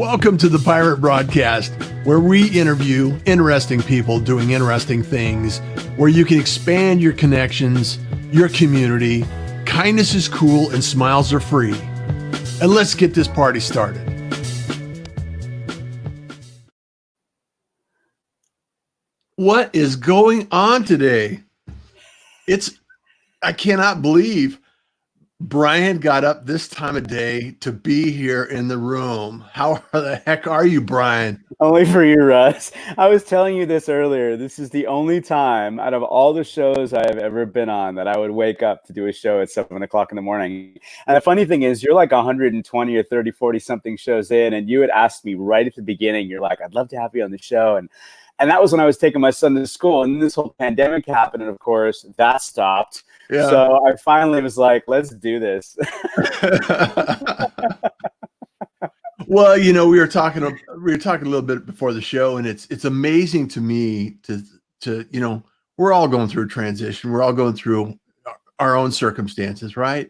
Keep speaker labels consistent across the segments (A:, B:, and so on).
A: Welcome to the Pirate Broadcast, where we interview interesting people doing interesting things, where you can expand your connections, your community. Kindness is cool and smiles are free. And let's get this party started. What is going on today? I cannot believe Brian got up this time of day to be here in the room. How the heck are you, Brian?
B: Only for you, Russ. I was telling you this earlier. This is the only time out of all the shows I have ever been on that I would wake up to do a show at 7 o'clock in the morning. And the funny thing is, you're like 120 or 30, 40 something shows in, and you had asked me right at the beginning, you're like, I'd love to have you on the show. And that was when I was taking my son to school, and this whole pandemic happened, and of course that stopped. Yeah. So I finally was like, let's do this.
A: Well, you know, we were talking a little bit before the show, and it's amazing to me to you know, we're all going through a transition. We're all going through our own circumstances, right?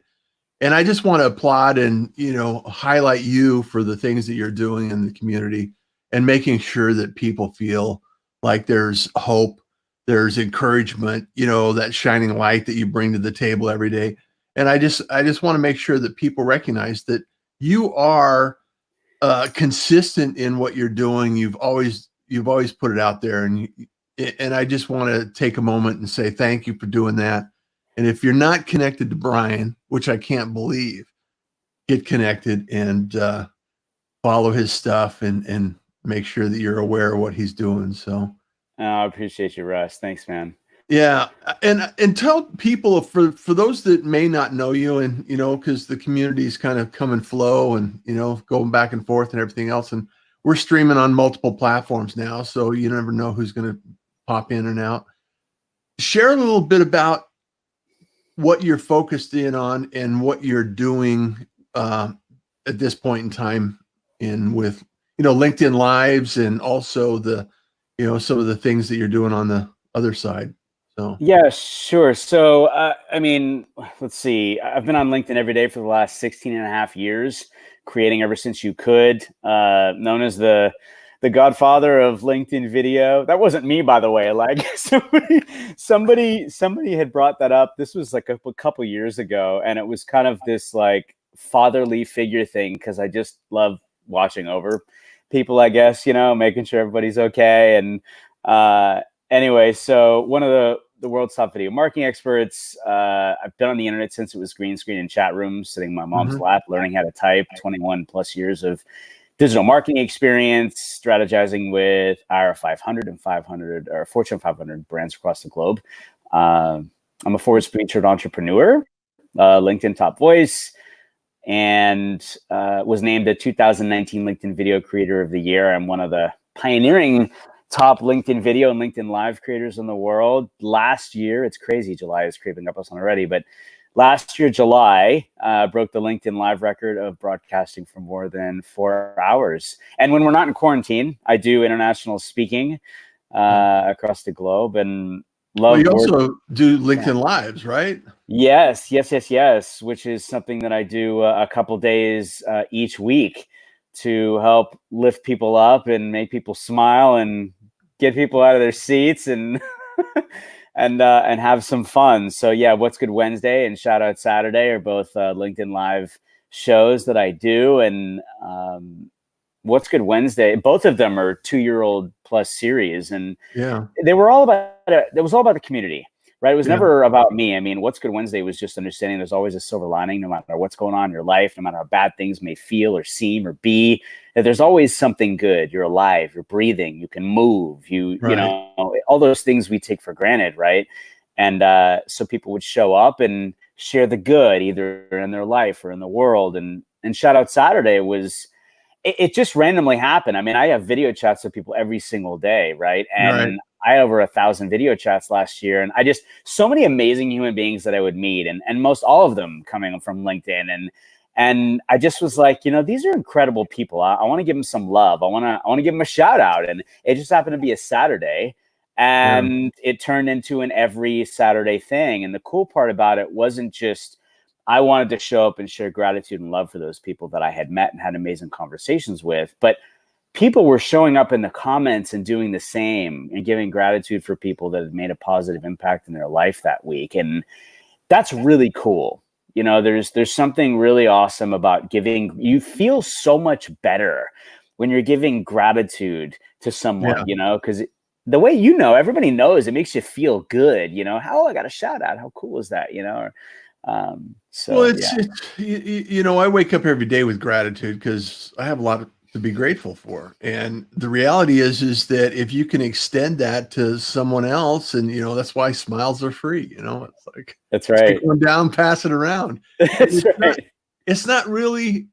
A: And I just want to applaud and, you know, highlight you for the things that you're doing in the community and making sure that people feel like there's hope, there's encouragement, you know, that shining light that you bring to the table every day. And I just want to make sure that people recognize that you are consistent in what you're doing. You've always put it out there, and I just want to take a moment and say thank you for doing that. And if you're not connected to Brian, which I can't believe, get connected and follow his stuff and make sure that you're aware of what he's doing. So
B: I appreciate you, Russ. Thanks, man.
A: Yeah. And tell people, for those that may not know you, and, you know, because the community's kind of come and flow and, you know, going back and forth and everything else. And we're streaming on multiple platforms now, so you never know who's going to pop in and out. Share a little bit about what you're focused in on and what you're doing at this point in time with, you know, LinkedIn Lives, and also the, you know, some of the things that you're doing on the other side. So.
B: Yeah, sure. So, I mean, let's see. I've been on LinkedIn every day for the last 16 and a half years, creating ever since you could, known as the godfather of LinkedIn video. That wasn't me, by the way. Like somebody had brought that up. This was like a couple years ago, and it was kind of this like fatherly figure thing, because I just love watching over people, I guess, you know, making sure everybody's okay. And anyway, so one of the world's top video marketing experts. I've been on the internet since it was green screen and chat rooms, sitting in my mom's lap, learning how to type. 21 plus years of digital marketing experience, strategizing with our 500 and 500 or Fortune 500 brands across the globe. I'm a forward-featured entrepreneur, LinkedIn top voice, and was named the 2019 LinkedIn Video Creator of the Year. I'm one of the pioneering top LinkedIn video and LinkedIn Live creators in the world. Last year, it's crazy, July is creeping up us on already, but last year, July, broke the LinkedIn Live record of broadcasting for more than 4 hours. And when we're not in quarantine, I do international speaking across the globe, and love.
A: You also do LinkedIn Lives, right?
B: Yes, which is something that I do a couple days each week to help lift people up and make people smile and get people out of their seats and and have some fun. So yeah, What's Good Wednesday and Shout Out Saturday are both LinkedIn Live shows that I do. And What's Good Wednesday, both of them are 2-year-old plus series, and they were all about it was all about the community, right? It was never about me. I mean, What's Good Wednesday was just understanding there's always a silver lining, no matter what's going on in your life, no matter how bad things may feel or seem or be, that there's always something good. You're alive, you're breathing, you can move, you know, all those things we take for granted, right? And so people would show up and share the good, either in their life or in the world. And Shout Out Saturday was, it just randomly happened. I mean, I have video chats with people every single day, right? And I had over 1,000 video chats last year, and I just, so many amazing human beings that I would meet, and most all of them coming from LinkedIn. And I just was like, you know, these are incredible people. I want to give them some love. I want to give them a shout out. And it just happened to be a Saturday, and it turned into an every Saturday thing. And the cool part about it wasn't just I wanted to show up and share gratitude and love for those people that I had met and had amazing conversations with. But people were showing up in the comments and doing the same and giving gratitude for people that had made a positive impact in their life that week. And that's really cool. You know, there's something really awesome about giving. You feel so much better when you're giving gratitude to someone, you know, because the way, you know, everybody knows it makes you feel good, you know, how I got a shout out. How cool is that? You know? So,
A: well, it's you know, I wake up every day with gratitude because I have a lot to be grateful for. And the reality is that if you can extend that to someone else, and, you know, that's why smiles are free, you know, it's like,
B: that's right.
A: Take one down, pass it around.
B: That's right.
A: It's not really,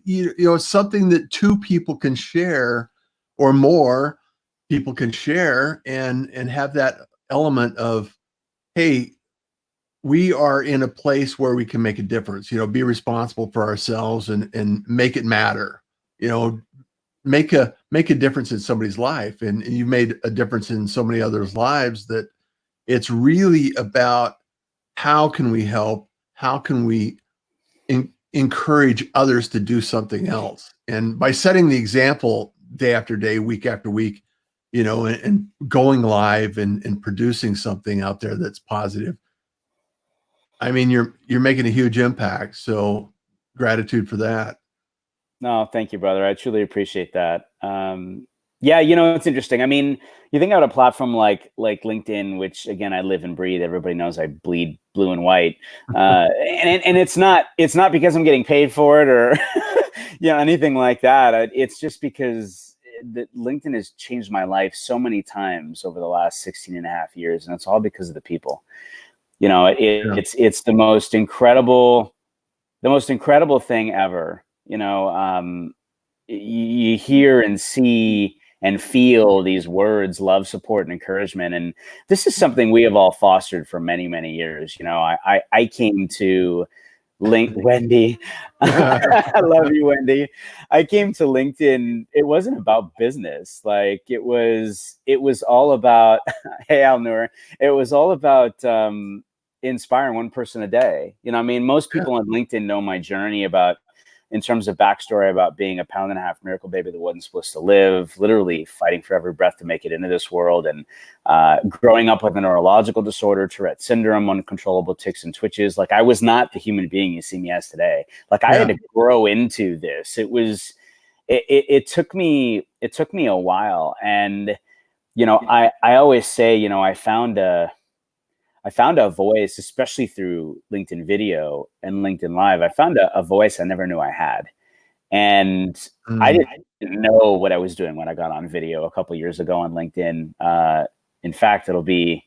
A: you know, it's something that two people can share, or more people can share, and have that element of, hey, we are in a place where we can make a difference, you know, be responsible for ourselves, and make it matter, you know, make a difference in somebody's life. And you made a difference in so many others' lives, that it's really about how can we help? How can we encourage others to do something else? And by setting the example day after day, week after week, you know, and going live, and producing something out there that's positive, I mean, you're making a huge impact. So gratitude for that.
B: No, thank you, brother. I truly appreciate that. Yeah, you know, it's interesting. I mean, you think about a platform like LinkedIn, which, again, I live and breathe. Everybody knows I bleed blue and white, and it's not because I'm getting paid for it, or you know, anything like that. It's just because LinkedIn has changed my life so many times over the last 16 and a half years, and it's all because of the people. You know, it's the most incredible thing ever. You know, you hear and see and feel these words, love, support, and encouragement. And this is something we have all fostered for many, many years. You know, I came to Wendy. I love you, Wendy. I came to LinkedIn. It wasn't about business. Like, it was all about, hey, Alnur, it was all about, inspiring one person a day. You know, I mean, most people on LinkedIn know my journey in terms of backstory, about being a pound and a half miracle baby that wasn't supposed to live, literally fighting for every breath to make it into this world, and growing up with a neurological disorder, Tourette syndrome, uncontrollable tics and twitches. Like, I was not the human being you see me as today. Like, I had to grow into this. It took me a while. And, you know, I always say, you know, I found a voice, especially through LinkedIn Video and LinkedIn Live. I found a voice I never knew I had. And I didn't know what I was doing when I got on video a couple of years ago on LinkedIn. In fact, it'll be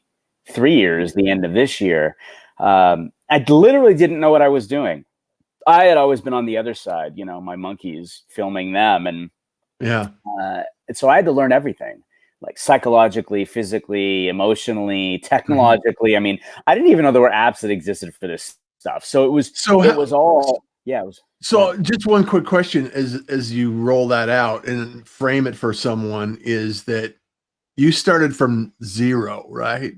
B: 3 years, the end of this year. I literally didn't know what I was doing. I had always been on the other side, you know, my monkeys, filming them. And so I had to learn everything. Like, psychologically, physically, emotionally, technologically. I mean, I didn't even know there were apps that existed for this stuff. So it was all. So
A: just one quick question as you roll that out and frame it for someone, is that you started from zero, right?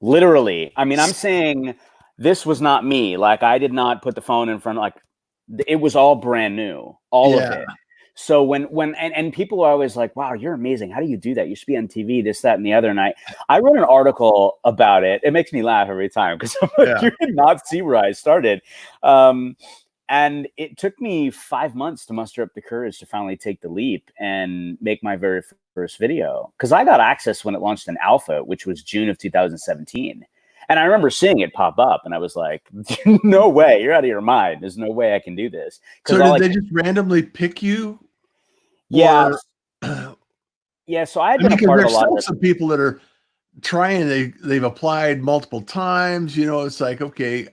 B: Literally. I mean, I'm saying this was not me. Like, I did not put the phone in front of, like, it was all brand new, all of it. So when people are always like, wow, you're amazing. How do you do that? You should be on TV, this, that, and the other. And I wrote an article about it. It makes me laugh every time, because I'm like, you did not see where I started. And it took me 5 months to muster up the courage to finally take the leap and make my very first video. Because I got access when it launched in alpha, which was June of 2017. And I remember seeing it pop up, and I was like, no way, you're out of your mind. There's no way I can do this.
A: So did they just randomly pick you?
B: Yeah. Yeah. So I had been a part of a lot of
A: some people that are trying, they've applied multiple times, you know, it's like, okay,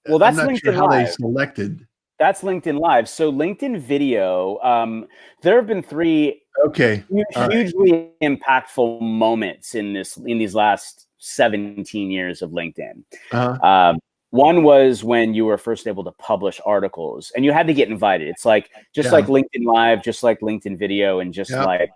B: well, that's
A: I'm not
B: LinkedIn
A: sure how
B: Live.
A: they selected.
B: That's LinkedIn Live. So LinkedIn Video, there have been 3 hugely impactful moments in these last 17 years of LinkedIn. One was when you were first able to publish articles, and you had to get invited. It's like like LinkedIn Live, just like LinkedIn Video, and just like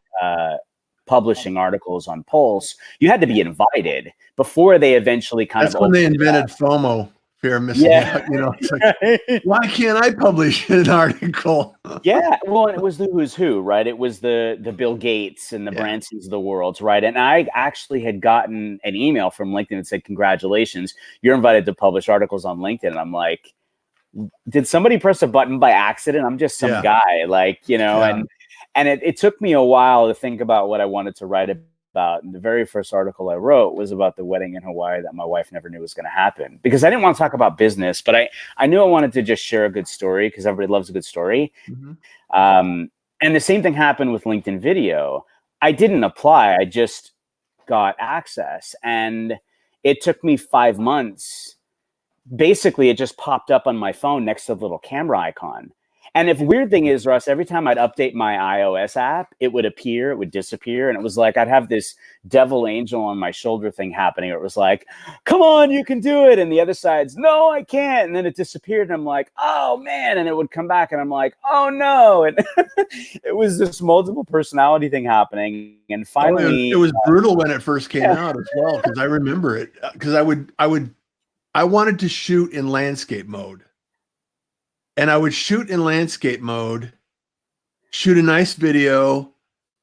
B: publishing articles on Pulse. You had to be invited before they eventually
A: That's when they invented FOMO. fear of missing
B: Yeah.
A: out. It's like, why can't I publish an article?
B: Yeah, well, and it was the who's who, right? It was the Bill Gates and the
A: Yeah.
B: Bransons of the world, right? And I actually had gotten an email from LinkedIn that said, "Congratulations, you're invited to publish articles on LinkedIn." And I'm like, did somebody press a button by accident? I'm just some guy,
A: Yeah.
B: and it took me a while to think about what I wanted to write about. And the very first article I wrote was about the wedding in Hawaii that my wife never knew was going to happen, because I didn't want to talk about business, but I knew I wanted to just share a good story, because everybody loves a good story.
A: Mm-hmm.
B: And the same thing happened with LinkedIn Video. I didn't apply. I just got access, and it took me 5 months. Basically, it just popped up on my phone next to the little camera icon. And the weird thing is, Russ, every time I'd update my iOS app, it would appear, it would disappear. And it was like I'd have this devil angel on my shoulder thing happening. It was like, come on, you can do it. And the other side's, no, I can't. And then it disappeared. And I'm like, oh, man. And it would come back. And I'm like, oh, no. And it was this multiple personality thing happening. And finally,
A: it was brutal when it first came out as well, because I remember it. Because I wanted to shoot in landscape mode. And I would shoot in landscape mode, shoot a nice video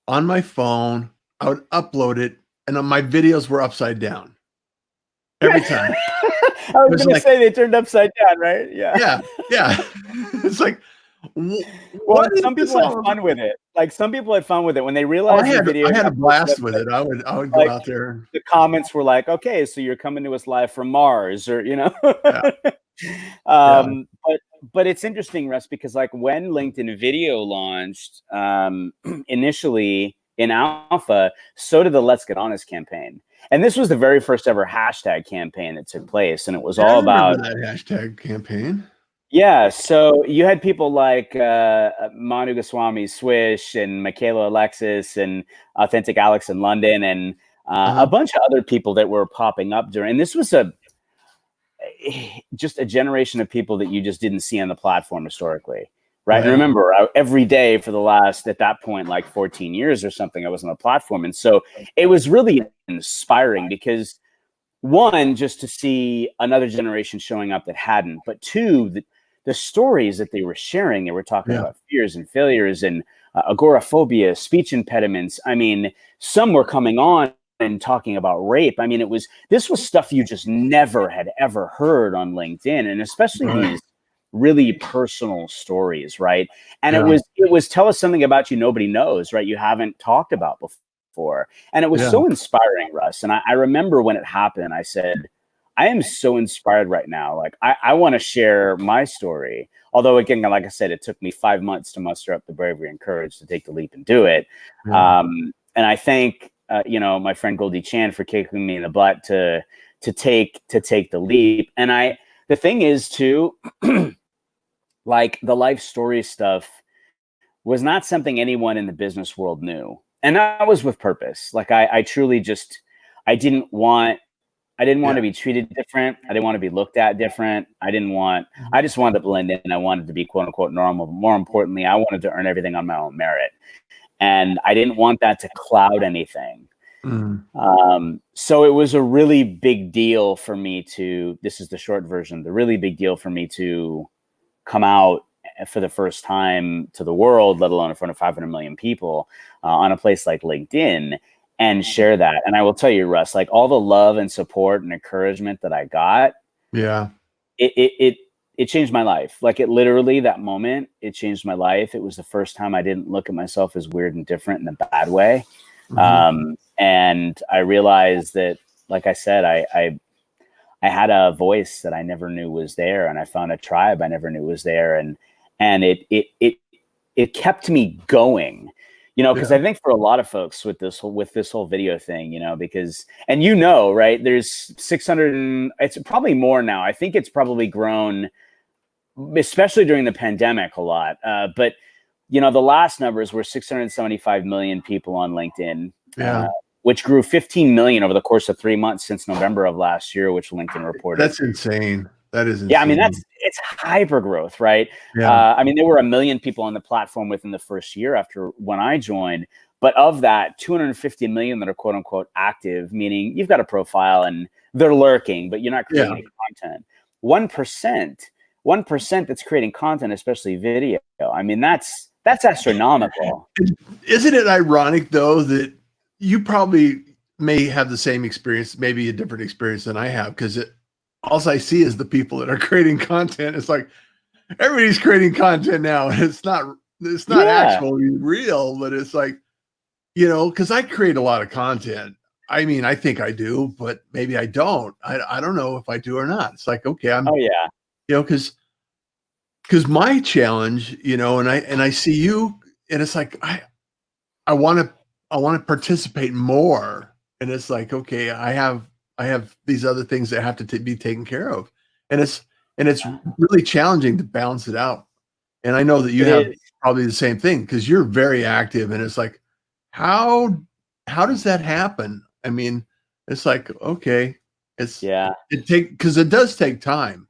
A: on my phone. I would upload it, and my videos were upside down every time.
B: I was going to say they turned upside down, right? Yeah.
A: Yeah. It's like,
B: well, some people had fun with it. Like, some people had fun with it when they realized
A: I had a blast with it. I would go out there.
B: The comments were like, okay, so you're coming to us live from Mars, or But it's interesting, Russ, because like when LinkedIn Video launched initially in alpha, so did the Let's Get Honest campaign. And this was the very first ever hashtag campaign that took place. And it was all about
A: that hashtag campaign.
B: Yeah. So you had people like Manu Goswami, Swish, and Michaela Alexis, and Authentic Alex in London, and a bunch of other people that were popping up during. And this was just a generation of people that you just didn't see on the platform historically, right? And remember, every day for the last, at that point, like 14 years or something, I was on the platform. And so it was really inspiring, because one, just to see another generation showing up that hadn't, but two, the stories that they were sharing, they were talking about fears and failures and agoraphobia, speech impediments. I mean, some were coming on and talking about rape. I mean, this was stuff you just never had ever heard on LinkedIn, and especially these really personal stories, right? And it was tell us something about you nobody knows, right? You haven't talked about before. And it was so inspiring, Russ. And I remember when it happened, I said, I am so inspired right now. Like, I want to share my story. Although, again, like I said, it took me 5 months to muster up the bravery and courage to take the leap and do it. And I thank my friend Goldie Chan for kicking me in the butt to take the leap. And the thing is too, like, the life story stuff was not something anyone in the business world knew. And that was with purpose. Like, I truly just, I didn't want to be treated different. I didn't want to be looked at different. I just wanted to blend in. I wanted to be quote unquote normal. But more importantly, I wanted to earn everything on my own merit. And I didn't want that to cloud anything. So it was a really big deal for me this is the short version, the really big deal for me to come out for the first time to the world, let alone in front of 500 million people on a place like LinkedIn, and share that. And I will tell you, Russ, like, all the love and support and encouragement that I got, it changed my life. Like, it literally, that moment, it changed my life. It was the first time I didn't look at myself as weird and different in a bad way. And I realized that, like I said, I had a voice that I never knew was there, and I found a tribe I never knew was there. And it kept me going, because I think for a lot of folks with this whole video thing, because, and right, there's 600, it's probably more now. I think it's probably grown, especially during the pandemic, a lot. But the last numbers were 675 million people on LinkedIn, which grew 15 million over the course of 3 months since November of last year, which LinkedIn reported.
A: That's insane. That is insane.
B: Yeah, I mean, it's hyper growth, right? I mean, there were 1 million people on the platform within the first year after when I joined. But of that, 250 million that are quote unquote active, meaning you've got a profile and they're lurking, but you're not creating any content. 1% that's creating content, especially video. I mean, that's astronomical.
A: Isn't it ironic though that you probably may have the same experience, maybe a different experience than I have, because all I see is the people that are creating content. It's like everybody's creating content now, and it's not
B: Yeah.
A: actually real, but it's like, you know, because I create a lot of content. I mean, I think I do, but maybe I don't. I don't know if I do or not. It's like, okay,
B: Oh yeah.
A: you know, because my challenge, you know, and I see you, and it's like I want to participate more, and it's like, okay, I have these other things that have to be taken care of, and it's really challenging to balance it out. And I know that you
B: It
A: have
B: is.
A: probably the same thing because you're very active, and it's like, how how does that happen? I mean, it's like, okay,
B: Yeah.
A: because it does take time,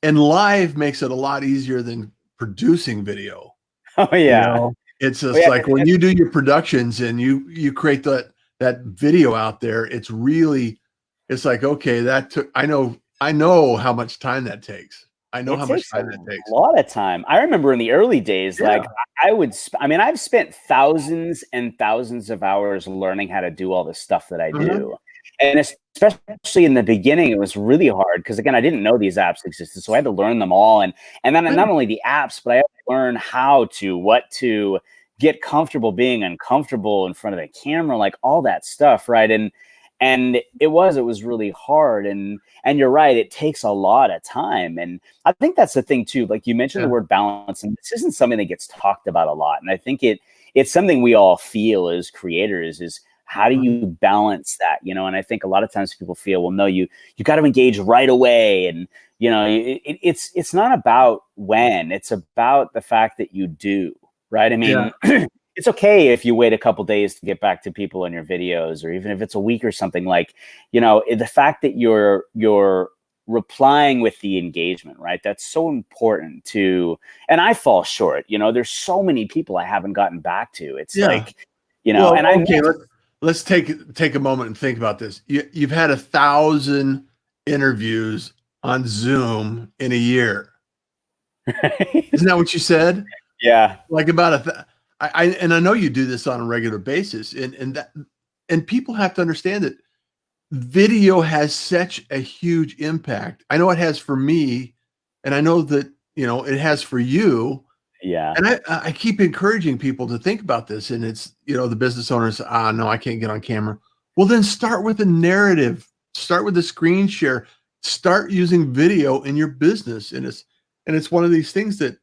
A: and live makes it a lot easier than producing video.
B: Oh
A: You
B: yeah.
A: know, it's
B: Oh
A: just
B: yeah.
A: like when you do your productions and you create that video out there, it's like, okay, that took I know how much time that takes. I know
B: It
A: how much
B: takes a
A: time that takes.
B: lot of time. I remember in the early days,
A: Yeah.
B: like I mean, I've spent thousands and thousands of hours learning how to do all the stuff that I
A: Uh-huh.
B: do. And especially in the beginning, it was really hard because again, I didn't know these apps existed. So I had to learn them all. And then
A: Yeah.
B: not only the apps, but I had to learn what to get comfortable being uncomfortable in front of the camera, like all that stuff, right? And it was really hard. And you're right, it takes a lot of time. And I think that's the thing too. Like you mentioned the
A: Yeah.
B: word balance, and this isn't something that gets talked about a lot. And I think it's something we all feel as creators is how do
A: Mhm.
B: you balance that, you know? And I think a lot of times people feel, well, no, you got to engage right away, and you know, it's not about when, it's about the fact that you do, right? I
A: Yeah.
B: mean, it's okay if you wait a couple days to get back to people in your videos, or even if it's a week or something. Like, you know, the fact that you're replying with the engagement, right? That's so important to, and I fall short, you know, there's so many people I haven't gotten back to. It's
A: Yeah.
B: like, you know,
A: Well,
B: and I
A: okay,
B: miss,
A: let's take a moment and think about this. You've had 1,000 interviews on Zoom in a year. Isn't that what you said?
B: yeah.
A: Like about and I know you do this on a regular basis, and people have to understand that video has such a huge impact. I know it has for me, and I know that, you know, it has for you.
B: Yeah.
A: And I keep encouraging people to think about this, and it's, you know, the business owners, no, I can't get on camera. Well, then start with a narrative, start with a screen share, start using video in your business. And it's one of these things that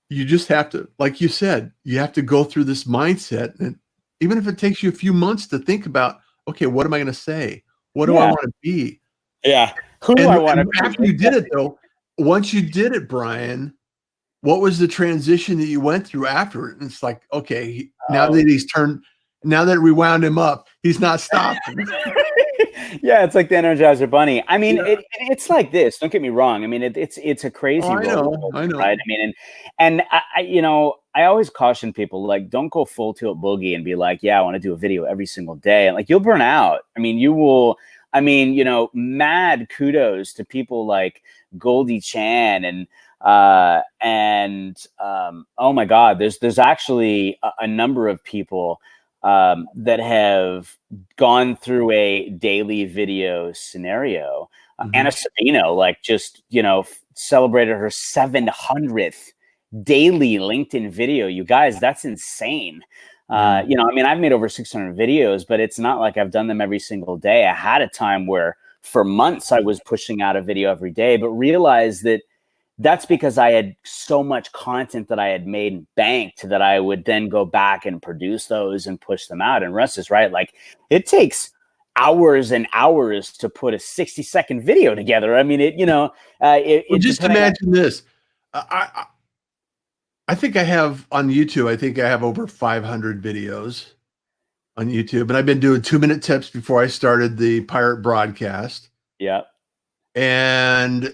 A: you just have to, like you said, you have to go through this mindset. And even if it takes you a few months to think about, okay, what am I going to say? What do I
B: Yeah.
A: want to be?
B: Yeah. Who do I want to
A: And
B: be?
A: after you did it though, once you did it, Brian, what was the transition that you went through after it? And it's like, okay,
B: Oh.
A: now that we wound him up, he's not stopping.
B: Yeah, it's like the Energizer Bunny. I mean,
A: Yeah.
B: it's like this. Don't get me wrong. I mean, it's a
A: Oh,
B: crazy
A: I
B: roller
A: know.
B: coaster,
A: I
B: right?
A: know.
B: I mean, and I you know, I always caution people, like, don't go full tilt boogie and be like, yeah, I want to do a video every single day, and like you'll burn out. I mean, you will. I mean, you know, mad kudos to people like Goldie Chan and oh my God, there's actually a number of people that have gone through a daily video scenario. Anna
A: Mhm.
B: Sabino, like, just, you know, celebrated her 700th daily LinkedIn video. You guys, that's insane.
A: Yeah.
B: You know, I mean, I've made over 600 videos, but it's not like I've done them every single day. I had a time where for months I was pushing out a video every day, but realized that that's because I had so much content that I had made and banked that I would then go back and produce those and push them out. And Russ is right. Like, it takes hours and hours to put a 60-second video together. I mean, you know,
A: Well,
B: it
A: just
B: depending on,
A: imagine this. I think I have on YouTube, I think I have over 500 videos on YouTube, and I've been doing 2-minute tips before I started the pirate broadcast.
B: yeah.
A: And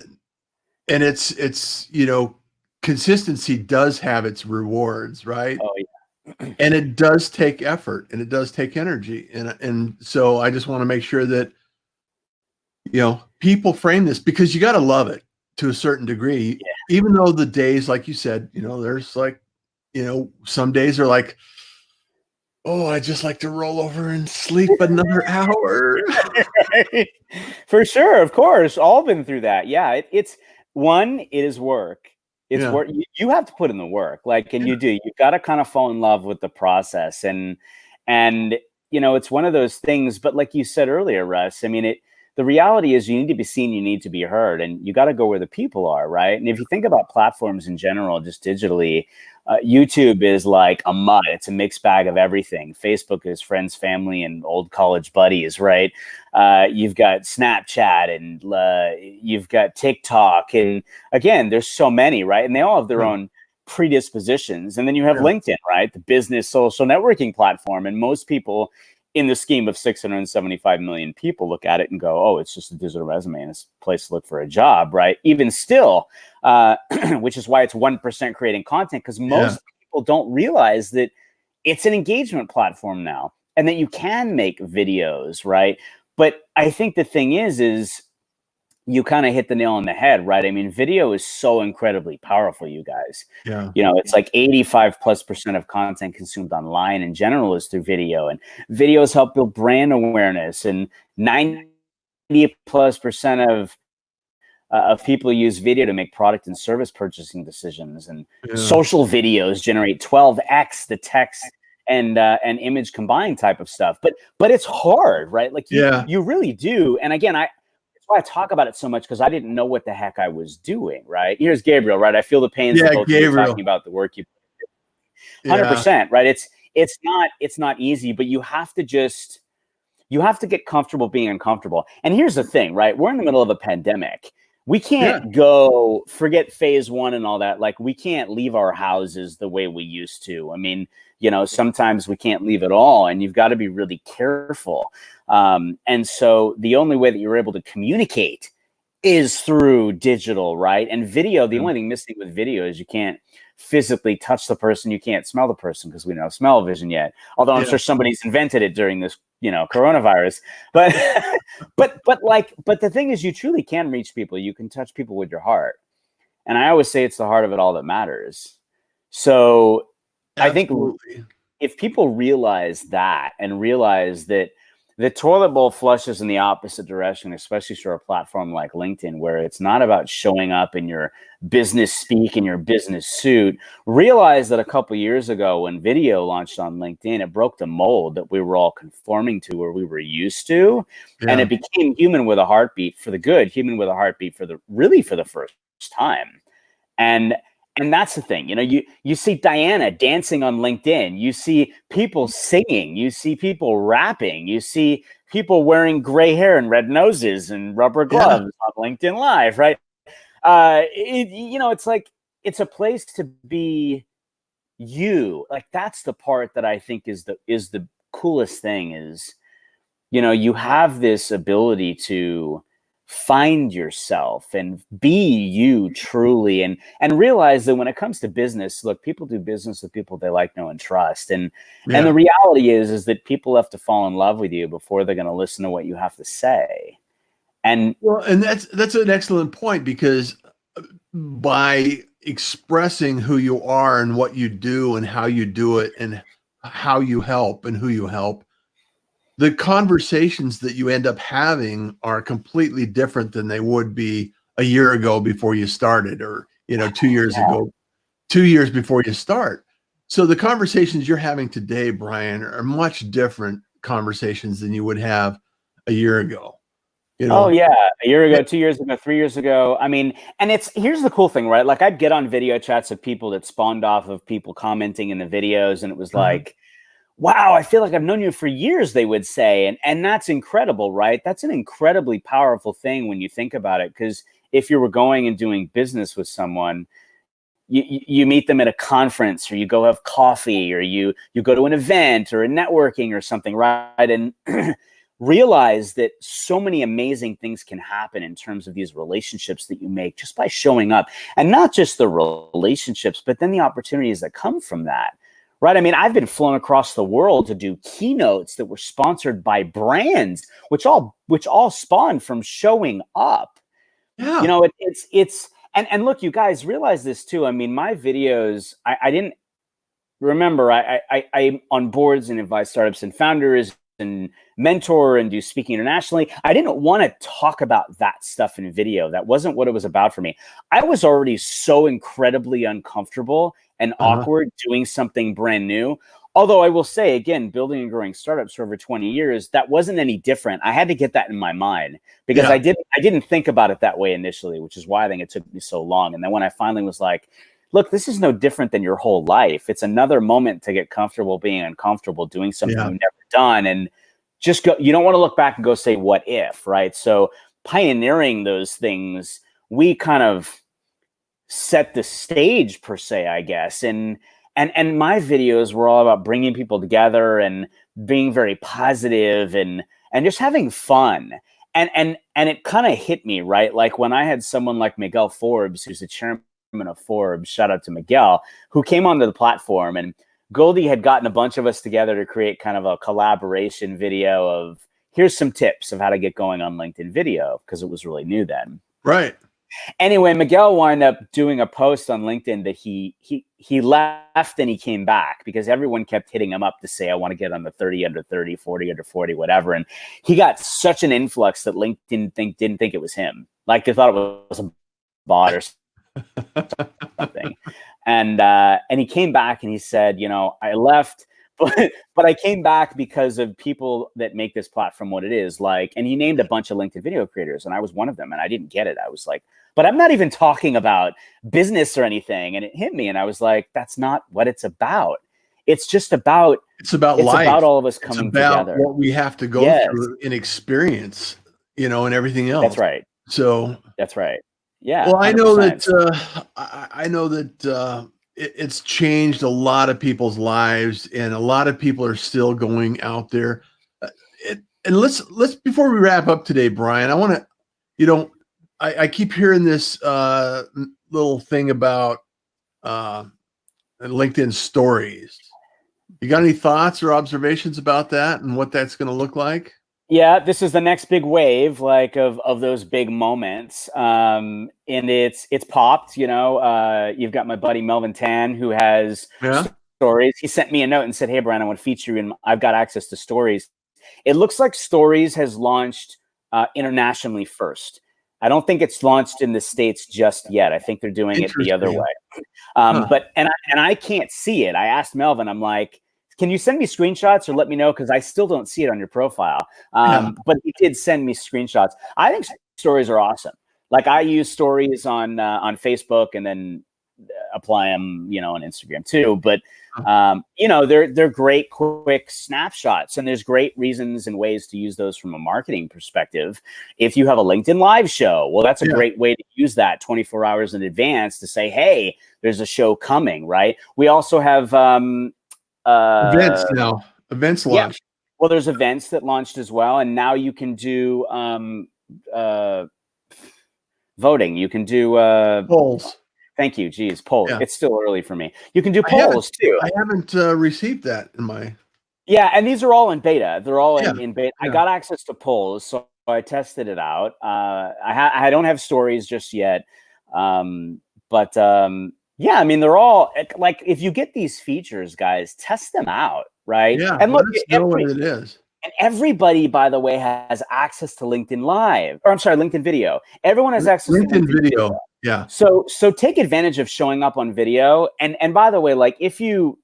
A: it's, you know, consistency does have its rewards, right?
B: Oh,
A: And it does take effort, and it does take energy. And so I just want to make sure that, you know, people frame this because you got to love it to a certain degree,
B: Yeah.
A: even though the days, like you said, there's like, some days are like, oh, I just like to roll over and sleep another hour.
B: Right. For sure, of course, all been through that. Yeah, it's one. It is work. It's
A: Yeah.
B: work. You have to put in the work, like, and you do. You've got to kind of fall in love with the process, and it's one of those things. But like you said earlier, Russ, I mean, the reality is you need to be seen, you need to be heard, and you got to go where the people are, right? And if you think about platforms in general, just digitally, YouTube is like a mud. It's a mixed bag of everything. Facebook is friends, family, and old college buddies, right? You've got Snapchat and you've got TikTok. And again, there's so many, right? And they all have their own predispositions. And then you have LinkedIn, right? The business social networking platform. And most people in the scheme of 675 million people look at it and go, oh, it's just a digital resume and it's a place to look for a job, right? Even still, which is why it's 1% creating content, because most people don't realize that it's an engagement platform now and that you can make videos, right? But I think the thing is you kind of hit the nail on the head, right? I mean, video is so incredibly powerful, you guys.
A: Yeah.
B: It's like 85+% of content consumed online in general is through video, and videos help build brand awareness, and 90+% of people use video to make product and service purchasing decisions, and social videos generate 12x the text and image combined type of stuff. But it's hard, right? Like you really do. And again, that's why I talk about it so much, because I didn't know what the heck I was doing, right? Here's Gabriel, right? I feel the pains of both of you talking about the work you 100%, right? It's not easy, but you have to get comfortable being uncomfortable. And here's the thing, right? We're in the middle of a pandemic. We can't go forget phase one and all that. Like, we can't leave our houses the way we used to. I mean, sometimes we can't leave at all, and you've got to be really careful. And so the only way that you're able to communicate is through digital, right? And video, the only thing missing with video is you can't physically touch the person, you can't smell the person, because we don't have smell-o-vision yet. Although I'm sure somebody's invented it during this, coronavirus. But but the thing is, you truly can reach people. You can touch people with your heart. And I always say it's the heart of it all that matters. So
A: Absolutely.
B: I think if people realize that, and realize that the toilet bowl flushes in the opposite direction, especially for a platform like LinkedIn, where it's not about showing up in your business speak, in your business suit. Realize that a couple years ago, when video launched on LinkedIn, it broke the mold that we were all conforming to, or we were used to. And it became human with a heartbeat for the good, human with a heartbeat for the first time. And that's the thing, you see Diana dancing on LinkedIn, you see people singing, you see people rapping, you see people wearing gray hair and red noses and rubber gloves on LinkedIn Live, right? It's like, it's a place to be you. Like, that's the part that I think is the coolest thing is, you have this ability to find yourself and be you truly, and realize that when it comes to business, look, people do business with people they like, know, and trust. And the reality is that people have to fall in love with you before they're going to listen to what you have to say. And
A: that's an excellent point, because by expressing who you are and what you do and how you do it and how you help and who you help, the conversations that you end up having are completely different than they would be a year ago before you started, or 2 years ago, 2 years before you start. So the conversations you're having today, Brian, are much different conversations than you would have a year ago.
B: Oh yeah, a year ago, 2 years ago, 3 years ago. I mean, and here's the cool thing, right? Like, I'd get on video chats of people that spawned off of people commenting in the videos, and it was like, wow, I feel like I've known you for years, they would say. And that's incredible, right? That's an incredibly powerful thing when you think about it. Because if you were going and doing business with someone, you meet them at a conference, or you go have coffee, or you go to an event or a networking or something, right? And realize that so many amazing things can happen in terms of these relationships that you make just by showing up. And not just the relationships, but then the opportunities that come from that. Right. I mean, I've been flown across the world to do keynotes that were sponsored by brands, which all spawned from showing up. You
A: Yeah.
B: know, it's and look, you guys realize this too. I mean, my videos, I didn't remember. I'm on boards and advise startups and founders and mentor and do speaking internationally. I didn't want to talk about that stuff in video. That wasn't what it was about for me. I was already so incredibly uncomfortable and
A: Uh-huh.
B: awkward doing something brand new. Although I will say, again, building and growing startups for over 20 years, that wasn't any different. I had to get that in my mind because
A: Yeah.
B: I didn't think about it that way initially, which is why I think it took me so long. And then when I finally was like, look, this is no different than your whole life. It's another moment to get comfortable being uncomfortable, doing something
A: Yeah.
B: you've never done. And just go, you don't want to look back and go say, what if, right? So pioneering those things, we kind of set the stage per se, I guess. And my videos were all about bringing people together and being very positive and just having fun. And it kind of hit me, right? Like when I had someone like Miguel Forbes, who's the chairman of Forbes, shout out to Miguel, who came onto the platform, and Goldie had gotten a bunch of us together to create kind of a collaboration video of here's some tips of how to get going on LinkedIn video, because it was really new then.
A: Right.
B: Anyway, Miguel wound up doing a post on LinkedIn that he left and he came back because everyone kept hitting him up to say, I want to get on the 30 under 30, 40 under 40, whatever. And he got such an influx that LinkedIn didn't think it was him. Like they thought it was a bot or something. And he came back and he said, I left, but I came back because of people that make this platform what it is. Like, and he named a bunch of LinkedIn video creators, and I was one of them, and I didn't get it. I was like, but I'm not even talking about business or anything. And it hit me, and I was like, that's not what it's about. It's just about
A: It's about
B: it's
A: life.
B: about all of us
A: It's
B: coming
A: about
B: together.
A: what we have to go
B: Yes,
A: through and experience, and everything
B: that's
A: else.
B: right.
A: So,
B: That's right. Yeah,
A: well, I know
B: 100%.
A: that I know that it's changed a lot of people's lives, and a lot of people are still going out there. Uh, and let's before we wrap up today, Brian, I want to, I keep hearing this little thing about LinkedIn stories. You got any thoughts or observations about that and what that's going to look like?
B: Yeah, this is the next big wave, like of those big moments. And it's popped. You've got my buddy Melvin Tan, who has
A: Yeah.
B: stories. He sent me a note and said, "Hey, Brian, I want to feature you, and I've got access to stories." It looks like stories has launched internationally first. I don't think it's launched in the States just yet. I think they're doing it the other
A: Interesting.
B: way.
A: Huh.
B: But I can't see it. I asked Melvin, I'm like, can you send me screenshots or let me know? Because I still don't see it on your profile.
A: Yeah.
B: But he did send me screenshots. I think stories are awesome. Like I use stories on Facebook and then apply them, on Instagram too. But they're great quick snapshots, and there's great reasons and ways to use those from a marketing perspective. If you have a LinkedIn live show, well, that's a
A: Yeah.
B: great way to use that 24 hours in advance to say, hey, there's a show coming, right? We also have
A: Events now. Events
B: yeah,
A: launch.
B: well, there's events that launched as well, and now you can do voting. You can do
A: Polls.
B: thank you. Geez, polls.
A: Yeah.
B: It's still early for me. You can do
A: I haven't
B: polls too.
A: I haven't received that in my
B: Yeah, and these are all in beta. They're all
A: yeah.
B: in beta. I
A: Yeah.
B: got access to polls, so I tested it out. I don't have stories just yet, but yeah, I mean they're all like if you get these features, guys, test them out, right?
A: Yeah.
B: And
A: Let
B: look,
A: us know what it is.
B: and everybody, by the way, has access to LinkedIn Live, or I'm sorry, LinkedIn Video. Everyone has access to
A: LinkedIn
B: LinkedIn Video.
A: video. Yeah.
B: So take advantage of showing up on video. And by the way, like if you're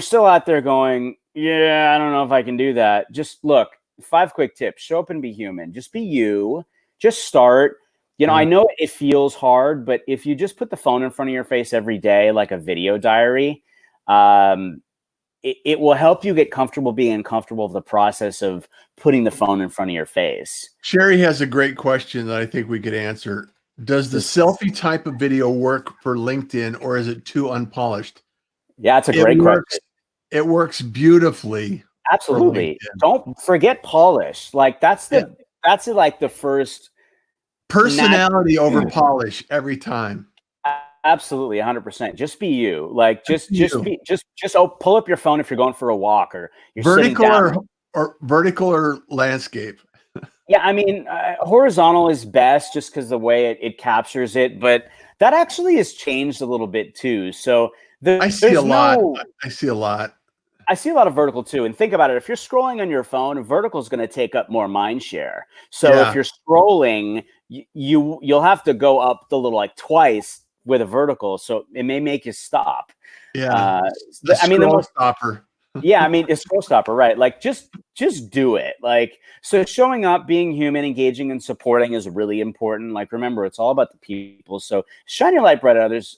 B: still out there going, yeah, I don't know if I can do that. Just look, 5 quick tips. Show up and be human. Just be you. Just start.
A: Yeah.
B: I know it feels hard, but if you just put the phone in front of your face every day, like a video diary, it will help you get comfortable being uncomfortable with the process of putting the phone in front of your face.
A: Sherry has a great question that I think we could answer. Does the selfie type of video work for LinkedIn, or is it too unpolished?
B: Yeah, it's a great question.
A: It works beautifully.
B: Absolutely. Don't forget polish. Like that's like the first
A: personality over polish every time.
B: Absolutely, 100%. Just be you. Like,
A: You.
B: pull up your phone if you're going for a walk or you're sitting
A: Vertical
B: down.
A: or vertical or landscape.
B: Yeah, I mean, horizontal is best just because the way it captures it, but that actually has changed a little bit too. So
A: I see a
B: there's
A: lot.
B: no,
A: I see a lot.
B: I see a lot of vertical too. And think about it. If you're scrolling on your phone, vertical is going to take up more mind share. So if
A: Yeah.
B: you're scrolling, you'll have to go up the little like twice with a vertical. So it may make you stop.
A: Yeah.
B: Uh,
A: The
B: I mean, the
A: scroll
B: most
A: stopper.
B: Yeah, I mean, it's scroll stopper, right? Like, just do it. Like, so showing up, being human, engaging, and supporting is really important. Like, remember, it's all about the people. So shine your light bright on others,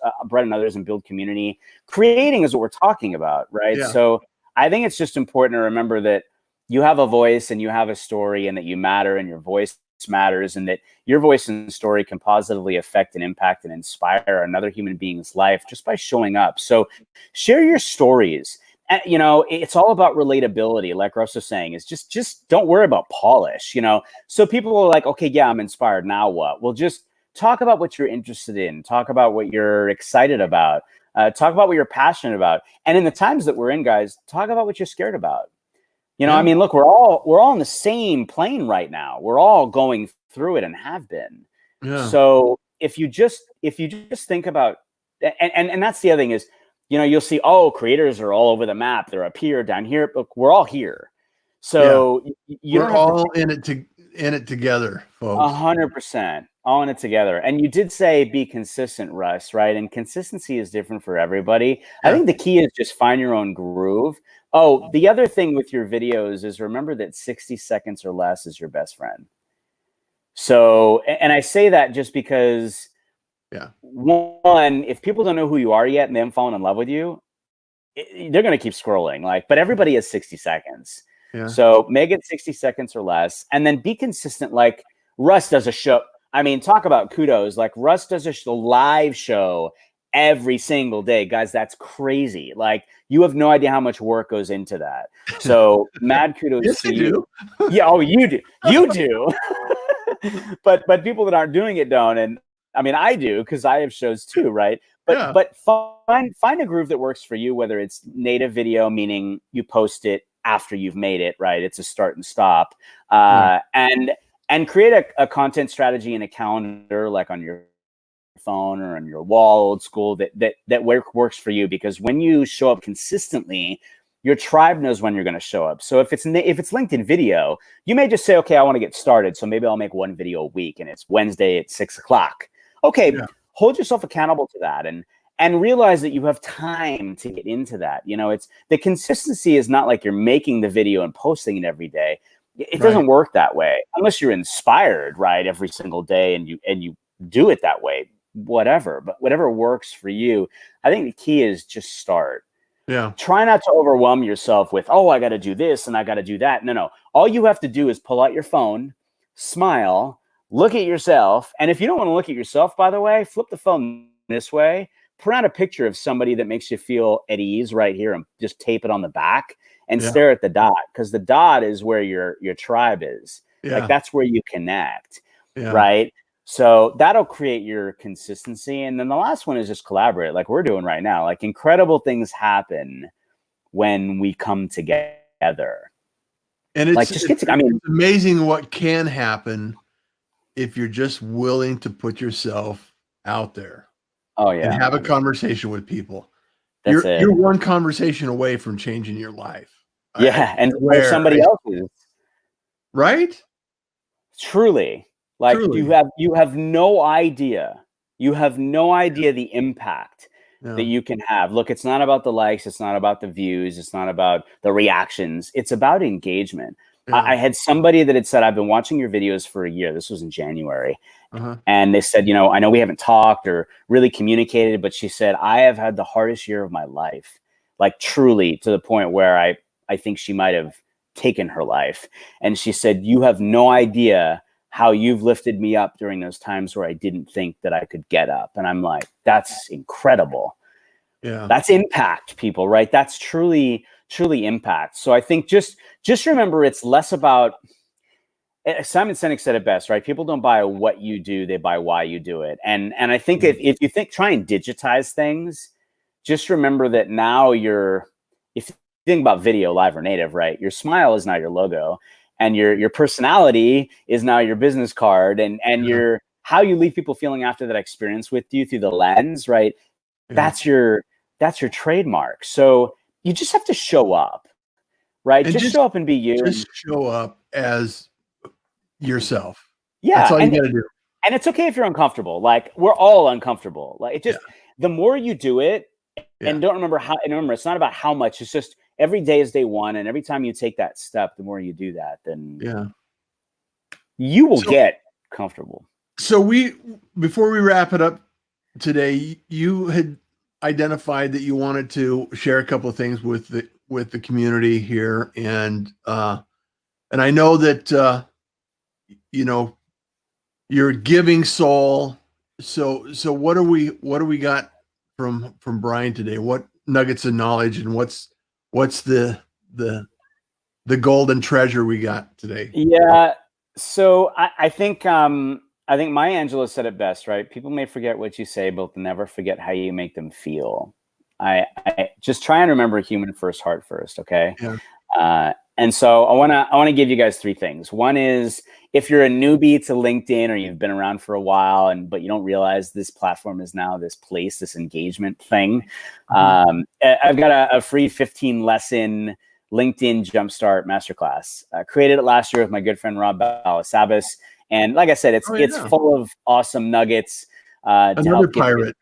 B: and build community. Creating is what we're talking about, right?
A: Yeah.
B: So I think it's just important to remember that you have a voice and you have a story, and that you matter, and your voice matters, and that your voice and story can positively affect and impact and inspire another human being's life just by showing up. So share your stories. You know, it's all about relatability. Like Russ was saying, is just don't worry about polish, you know? So people are like, okay, yeah, I'm inspired. Now what? Well, just talk about what you're interested in. Talk about what you're excited about. Talk about what you're passionate about. And in the times that we're in, guys, talk about what you're scared about. You know,
A: Yeah.
B: I mean, look, we're all on the same plane right now. We're all going through it and have been.
A: Yeah.
B: So if you just think about, and that's the other thing is, you know, you'll see, oh, creators are all over the map. They're up here, down here. Look, we're all here.
A: Yeah.
B: So you
A: We're
B: don't have to
A: all in it together, folks.
B: 100% all in it together. And you did say be consistent, Russ, right? And consistency is different for everybody. I
A: Yeah.
B: think the key is just find your own groove. Oh, the other thing with your videos is remember that 60 seconds or less is your best friend. So, and I say that just because,
A: Yeah.
B: one, if people don't know who you are yet and they haven't fallen in love with you, they're going to keep scrolling. Like, but everybody has 60 seconds.
A: Yeah.
B: So make it 60 seconds or less, and then be consistent. Like Russ does a show. I mean, talk about kudos. Like Russ does a live show every single day, guys. That's crazy. Like you have no idea how much work goes into that. So mad kudos
A: Yes,
B: to
A: I
B: you.
A: do.
B: Yeah. Oh, you do. You do. but people that aren't doing it don't. And I mean, I do because I have shows too, right?
A: Yeah.
B: But find a groove that works for you, whether it's native video, meaning you post it after you've made it, right? It's a start and stop. And create a content strategy and a calendar like on your phone or on your wall, old school, that works for you. Because when you show up consistently, your tribe knows when you're going to show up. So if it's LinkedIn video, you may just say, okay, I want to get started. So maybe I'll make one video a week and it's Wednesday at 6:00. Okay.
A: Yeah.
B: Hold yourself accountable to that and realize that you have time to get into that. You know, it's the consistency is not like you're making the video and posting it every day. It doesn't work that way unless you're inspired, right? Every single day and you do it that way, whatever, but whatever works for you. I think the key is just start.
A: Yeah.
B: Try not to overwhelm yourself with, oh, I got to do this and I got to do that. No. All you have to do is pull out your phone, smile, look at yourself. And if you don't want to look at yourself, by the way, flip the phone this way, print out a picture of somebody that makes you feel at ease right here and just tape it on the back and stare at the dot. Because the dot is where your tribe is.
A: Yeah.
B: Like that's where you connect.
A: Yeah.
B: Right. So that'll create your consistency. And then the last one is just collaborate like we're doing right now. Like incredible things happen when we come together.
A: And it's,
B: like just get to, I mean,
A: it's amazing what can happen if you're just willing to put yourself out there.
B: Oh yeah.
A: And have a conversation with people.
B: That's it.
A: You're one conversation away from changing your life.
B: Yeah. And where somebody else is.
A: Right?
B: Truly. Like
A: Truly.
B: you have no idea. You have no idea the impact that you can have. Look, it's not about the likes. It's not about the views. It's not about the reactions. It's about engagement.
A: Yeah.
B: I had somebody that had said, I've been watching your videos for a year. This was in January. And they said, you know, I know we haven't talked or really communicated, but she said, I have had the hardest year of my life. Like truly to the point where I think she might have taken her life. And she said, you have no idea how you've lifted me up during those times where I didn't think that I could get up. And I'm like, that's incredible.
A: Yeah.
B: That's impact, people, right? That's truly impact. So I think just remember, it's less about Simon Sinek said it best, right? People don't buy what you do, they buy why you do it. And I think if you try and digitize things, just remember that now if you think about video, live or native, right? Your smile is now your logo, and your personality is now your business card, and your how you leave people feeling after that experience with you through the lens, right? That's your trademark. So you just have to show up, right?
A: And
B: Just show up and be you.
A: just show up as yourself.
B: Yeah,
A: That's all you got to do.
B: and it's okay if you're uncomfortable. Like, we're all uncomfortable. Like, it just the more you do it, and remember, it's not about how much. It's just every day is day one, and every time you take that step, the more you do that, then you will get comfortable.
A: So before we wrap it up today, you had identified that you wanted to share a couple of things with the community here, and I know that you're a giving soul. So what do we got from Brian today? What nuggets of knowledge, and what's the golden treasure we got today?
B: Yeah. So I think Maya Angelou said it best, right? People may forget what you say, but they'll never forget how you make them feel. I just try and remember human first, heart first. Okay.
A: Yeah.
B: And so I want to give you guys three things. One is, if you're a newbie to LinkedIn, or you've been around for a while but you don't realize this platform is now this place, this engagement thing. I've got a free 15 lesson LinkedIn Jumpstart Masterclass. I created it last year with my good friend Rob Balasabas. And like I said, it's full of awesome nuggets.
A: Another pirate.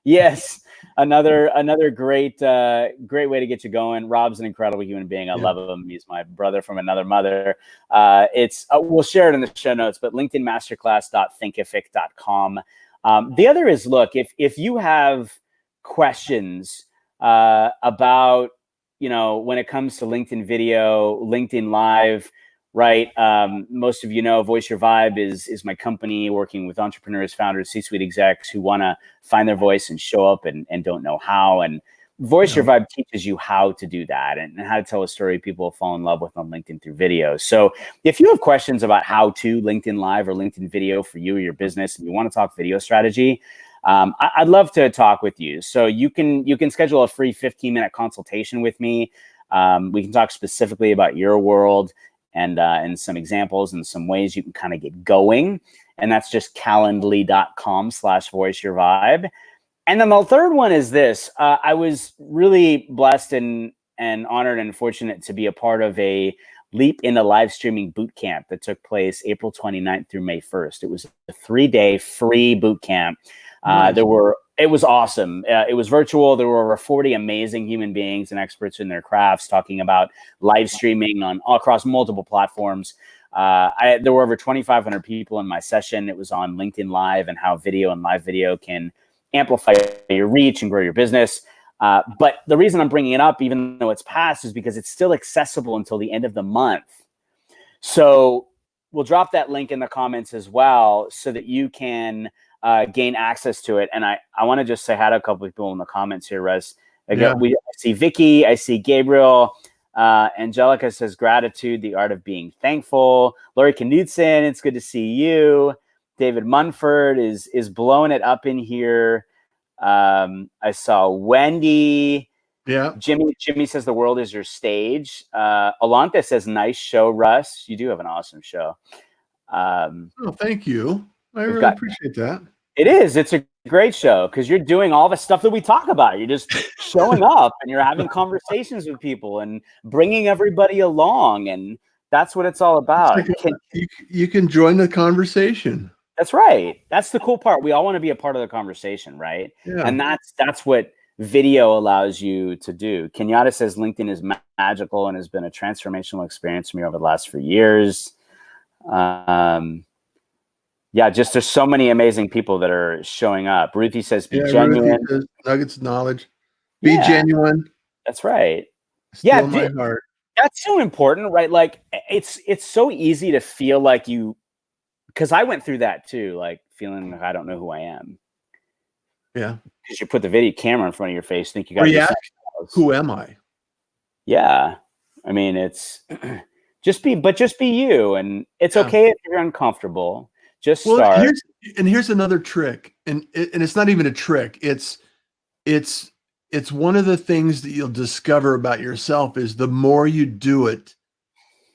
B: Yes. Another great way to get you going. Rob's an incredible human being. I love him. He's my brother from another mother. We'll share it in the show notes, but linkedinmasterclass.thinkific.com. The other is, look, if you have questions about, when it comes to LinkedIn video, LinkedIn Live, right? Most of Voice Your Vibe is my company, working with entrepreneurs, founders, C-suite execs who want to find their voice and show up and don't know how. And Voice Your Vibe teaches you how to do that, and how to tell a story people will fall in love with on LinkedIn through video. So if you have questions about how to LinkedIn Live or LinkedIn video for you or your business, and you want to talk video strategy, I'd love to talk with you. So you can schedule a free 15-minute consultation with me. We can talk specifically about your world, and some examples and some ways you can kind of get going. And that's just calendly.com/voiceyourvibe. And then the third one is this. I was really blessed and honored and fortunate to be a part of a Leap into Live Streaming boot camp that took place April 29th through May 1st. It was a 3-day free boot camp. Nice. It was awesome. It was virtual. There were over 40 amazing human beings and experts in their crafts talking about live streaming across multiple platforms. There were over 2,500 people in my session. It was on LinkedIn Live and how video and live video can amplify your reach and grow your business. But the reason I'm bringing it up, even though it's past, is because it's still accessible until the end of the month. So we'll drop that link in the comments as well, so that you can gain access to it. And I want to just say hi to a couple of people in the comments here, Rez. I see Vicky, I see Gabriel. Angelica says, gratitude, the art of being thankful. Lori Knudsen, it's good to see you. David Munford is blowing it up in here. I saw Wendy.
A: Yeah.
B: Jimmy says the world is your stage. Alanta says, nice show, Russ. You do have an awesome show.
A: Thank you. I really appreciate that.
B: It is. It's a great show because you're doing all the stuff that we talk about. You're just showing up and you're having conversations with people and bringing everybody along. And that's what it's all about.
A: You can join the conversation.
B: That's right. That's the cool part. We all want to be a part of the conversation, right?
A: Yeah.
B: And that's what video allows you to do. Kenyatta says LinkedIn is magical and has been a transformational experience for me over the last few years. Yeah, just there's so many amazing people that are showing up. Ruthie says, be genuine.
A: Ruthie says, nuggets of knowledge. Be genuine.
B: That's right.
A: Still my heart.
B: That's so important, right? Like it's so easy to feel like because I went through that too, like feeling like I don't know who I am.
A: Yeah.
B: Because you put the video camera in front of your face, think you got
A: who am I?
B: Yeah. I mean, it's Just be you, and it's okay if you're uncomfortable. Just start.
A: Here's another trick, and it's not even a trick. It's one of the things that you'll discover about yourself is the more you do it,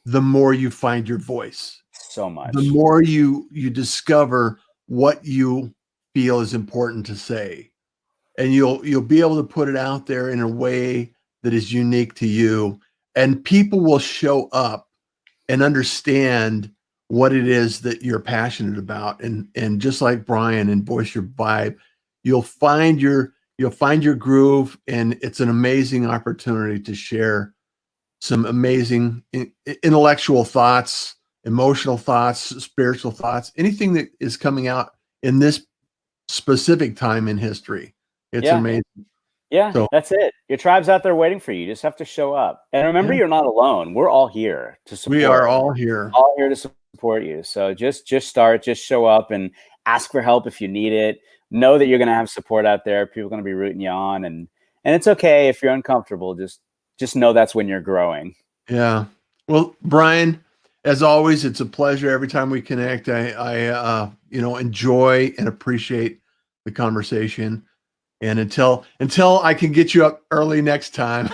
A: the more you find your voice.
B: So much.
A: The more you discover what you feel is important to say, and you'll be able to put it out there in a way that is unique to you, and people will show up and understand what it is that you're passionate about. And just like Brian and Voice Your Vibe, you'll find your groove, and it's an amazing opportunity to share some amazing intellectual thoughts, emotional thoughts, spiritual thoughts, anything that is coming out in this specific time in history. It's amazing.
B: Yeah, so, that's it. Your tribe's out there waiting for you. You just have to show up. And remember, you're not alone. We're all here to support.
A: We are all here.
B: All here to support you. So just start, just show up and ask for help if you need it. Know that you're going to have support out there. People are going to be rooting you on. And it's okay if you're uncomfortable. Just know that's when you're growing.
A: Yeah. Well, Brian, as always, it's a pleasure every time we connect. I enjoy and appreciate the conversation. And until I can get you up early next time.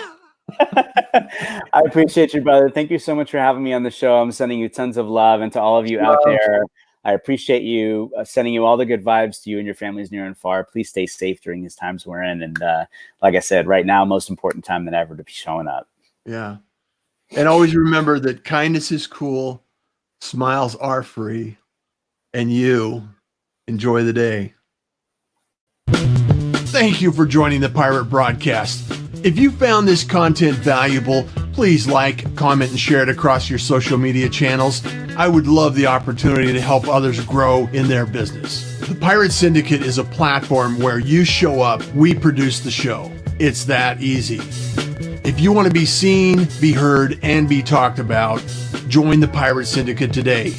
B: I appreciate you, brother. Thank you so much for having me on the show. I'm sending you tons of love, and to all of you out there, I appreciate you, sending you all the good vibes to you and your families near and far. Please stay safe during these times we're in. And like I said, right now, most important time than ever to be showing up.
A: Yeah. And always remember that kindness is cool, smiles are free, and you enjoy the day. Thank you for joining the Pirate Broadcast. If you found this content valuable, please like, comment, and share it across your social media channels. I would love the opportunity to help others grow in their business. The Pirate Syndicate is a platform where you show up, we produce the show. It's that easy. If you want to be seen, be heard, and be talked about, join the Pirate Syndicate today.